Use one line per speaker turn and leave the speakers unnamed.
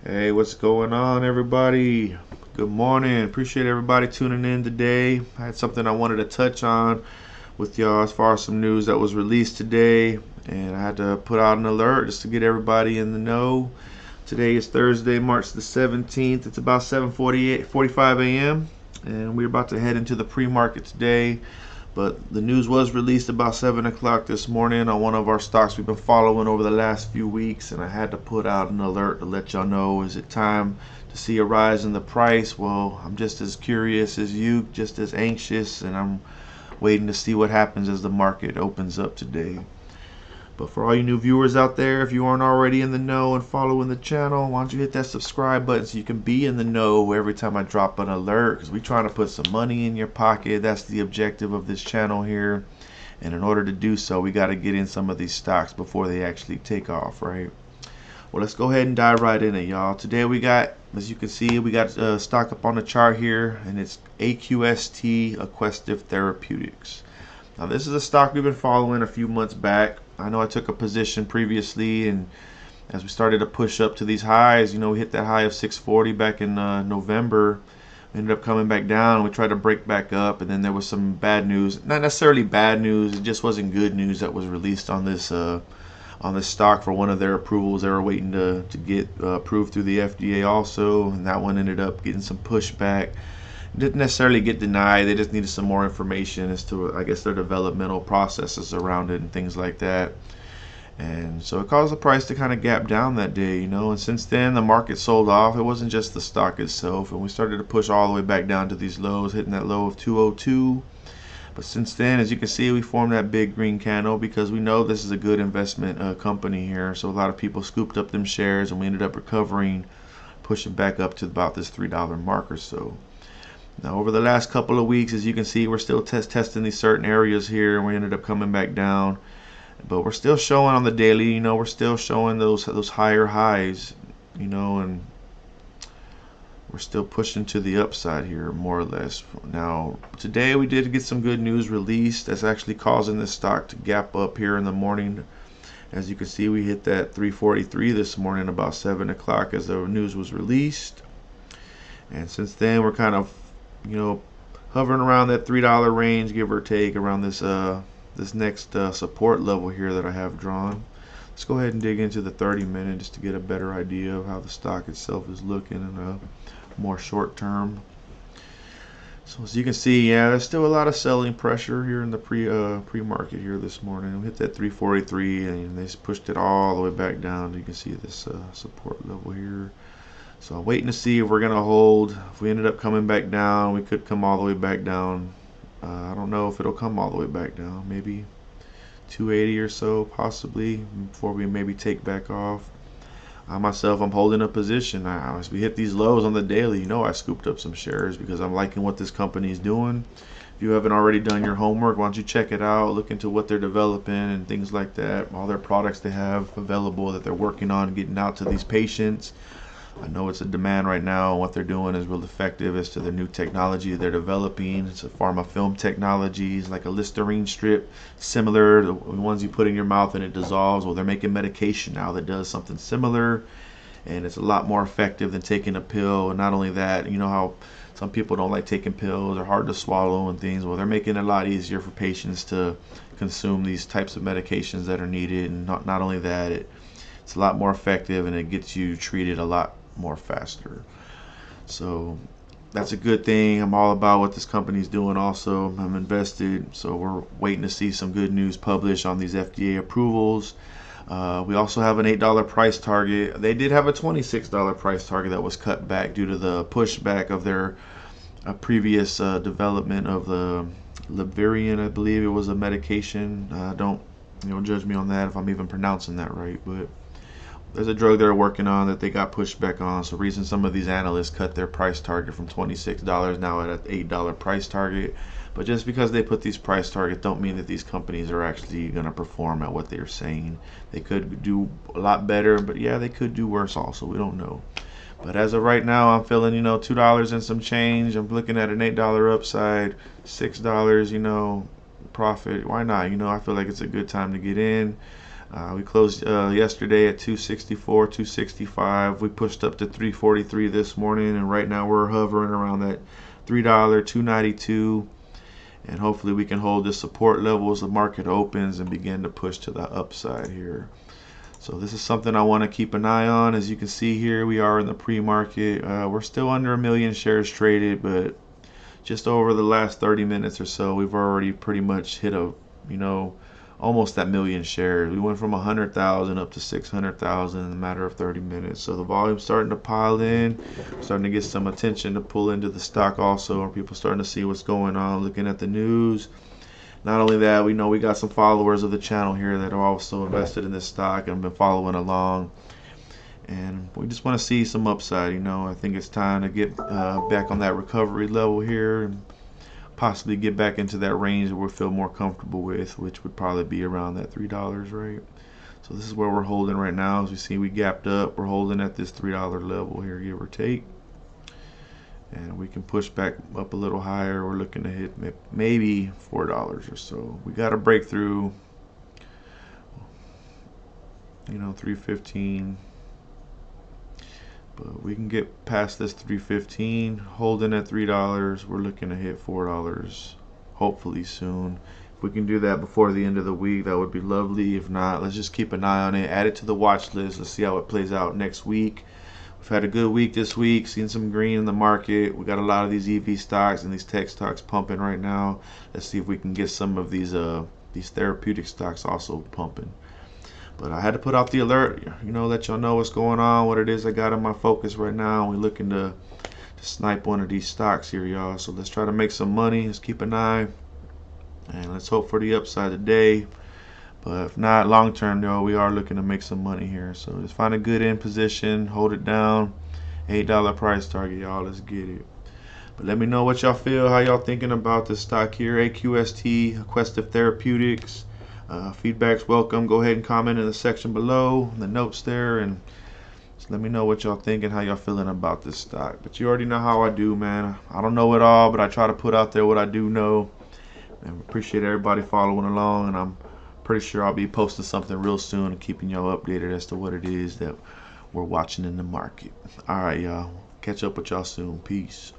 Hey, what's going on, everybody? Good morning. Appreciate everybody tuning in today. I had something I wanted to touch on with y'all as far as some news that was released today, and I had to put out an alert just to get everybody in the know. Today is Thursday, March the 17th. It's about 7:45 a.m., and we're about to head into the pre-market today. But the news was released about 7 o'clock this morning on one of our stocks we've been following over the last few weeks, and I had to put out an alert to let y'all know, is it time to see a rise in the price? Well, I'm just as curious as you, just as anxious, and I'm waiting to see what happens as the market opens up today. But for all you new viewers out there, if you aren't already in the know and following the channel, why don't you hit that subscribe button so you can be in the know every time I drop an alert, because we're trying to put some money in your pocket. That's the objective of this channel here. And in order to do so, we got to get in some of these stocks before they actually take off, right? Well, let's go ahead and dive right in it, y'all. Today we got, as you can see, we got a stock up on the chart here, and it's AQST Aquestive Therapeutics. Now, this is a stock we've been following a few months back. I know I took a position previously, and as we started to push up to these highs, we hit that high of 640 back in November. We ended up coming back down. We tried to break back up, and then there was some bad news. Not necessarily bad news. It just wasn't good news that was released on this stock for one of their approvals. They were waiting to get approved through the FDA also, and that one ended up getting some pushback. Didn't necessarily get denied. They just needed some more information as to, I guess, their developmental processes around it and things like that. And so it caused the price to kind of gap down that day, and since then the market sold off. It wasn't just the stock itself, and we started to push all the way back down to these lows, hitting that low of 202. But since then, as you can see, we formed that big green candle because we know this is a good investment company here. So a lot of people scooped up them shares, and we ended up recovering, pushing back up to about this $3 mark or so. Now, over the last couple of weeks, as you can see, we're still testing these certain areas here, and we ended up coming back down. But we're still showing on the daily, we're still showing those higher highs, and we're still pushing to the upside here, more or less. Now, today we did get some good news released that's actually causing this stock to gap up here in the morning. As you can see, we hit that 343 this morning about 7 o'clock as the news was released. And since then, we're kind of hovering around that $3 range, give or take, around this this next support level here that I have drawn. Let's go ahead and dig into the 30-minute just to get a better idea of how the stock itself is looking in a more short term. So as you can see, there's still a lot of selling pressure here in the pre-market here this morning. We hit that 343, and they pushed it all the way back down. You can see this support level here. So I'm waiting to see if we're going to hold. If we ended up coming back down, we could come all the way back down. I don't know if it'll come all the way back down. Maybe 280 or so, possibly, before we maybe take back off. Myself, I'm holding a position. As we hit these lows on the daily, I scooped up some shares because I'm liking what this company is doing. If you haven't already done your homework, why don't you check it out, look into what they're developing and things like that, all their products they have available that they're working on getting out to these patients. I know it's a demand right now, and what they're doing is real effective as to the new technology they're developing. It's a pharma film technology. It's like a Listerine strip, similar to the ones you put in your mouth and it dissolves. Well, they're making medication now that does something similar, and it's a lot more effective than taking a pill. And not only that, how some people don't like taking pills, they're hard to swallow and things. Well, they're making it a lot easier for patients to consume these types of medications that are needed. And not only that, it's a lot more effective, and it gets you treated a lot more faster. So that's a good thing. I'm all about what this company's doing also. I'm invested, so we're waiting to see some good news published on these FDA approvals. We also have an $8 price target. They did have a $26 price target that was cut back due to the pushback of their previous development of the Liberian, I believe it was a medication. Don't judge me on that if I'm even pronouncing that right, but there's a drug they're working on that they got pushed back on. So reason some of these analysts cut their price target from $26 now at an $8 price target. But just because they put these price targets don't mean that these companies are actually going to perform at what they're saying. They could do a lot better, but yeah, they could do worse also. We don't know. But as of right now, I'm feeling, $2 and some change. I'm looking at an $8 upside, $6, profit. Why not? I feel like it's a good time to get in. We closed yesterday at 264, 265. We pushed up to 343 this morning, and right now we're hovering around that $3, 292, and hopefully we can hold this support level as the market opens and begin to push to the upside here. So this is something I want to keep an eye on. As you can see here, we are in the pre-market. We're still under 1 million shares traded, but just over the last 30 minutes or so, we've already pretty much hit almost that 1 million shares. We went from 100,000 up to 600,000 in a matter of 30 minutes. So the volume's starting to pile in, starting to get some attention to pull into the stock also, and people starting to see what's going on, looking at the news. Not only that, we know we got some followers of the channel here that are also invested in this stock and been following along. And we just want to see some upside. I think it's time to get back on that recovery level here and possibly get back into that range that we feel more comfortable with, which would probably be around that $3, right? So this is where we're holding right now. As you see, we gapped up. We're holding at this $3 level here, give or take. And we can push back up a little higher. We're looking to hit maybe $4 or so. We got a breakthrough, 315. But we can get past this 315, holding at $3. We're looking to hit $4 hopefully soon. If we can do that before the end of the week, that would be lovely. If not, let's just keep an eye on it, add it to the watch list. Let's see how it plays out next week. We've had a good week this week, seen some green in the market. We got a lot of these EV stocks and these tech stocks pumping right now. Let's see if we can get some of these therapeutic stocks also pumping. But I had to put out the alert, let y'all know what's going on, what it is I got in my focus right now. We're looking to snipe one of these stocks here, y'all. So let's try to make some money. Let's keep an eye, and let's hope for the upside today. But if not, long term, though, we are looking to make some money here. So just find a good end position, hold it down. $8 price target, y'all. Let's get it. But let me know what y'all feel, how y'all thinking about this stock here, AQST Aquestive Therapeutics. Feedback's welcome. Go ahead and comment in the section below, in the notes there, and just let me know what y'all think and how y'all feeling about this stock. But you already know how I do, man. I don't know it all, but I try to put out there what I do know. And appreciate everybody following along, and I'm pretty sure I'll be posting something real soon and keeping y'all updated as to what it is that we're watching in the market. All right, y'all. Catch up with y'all soon. Peace.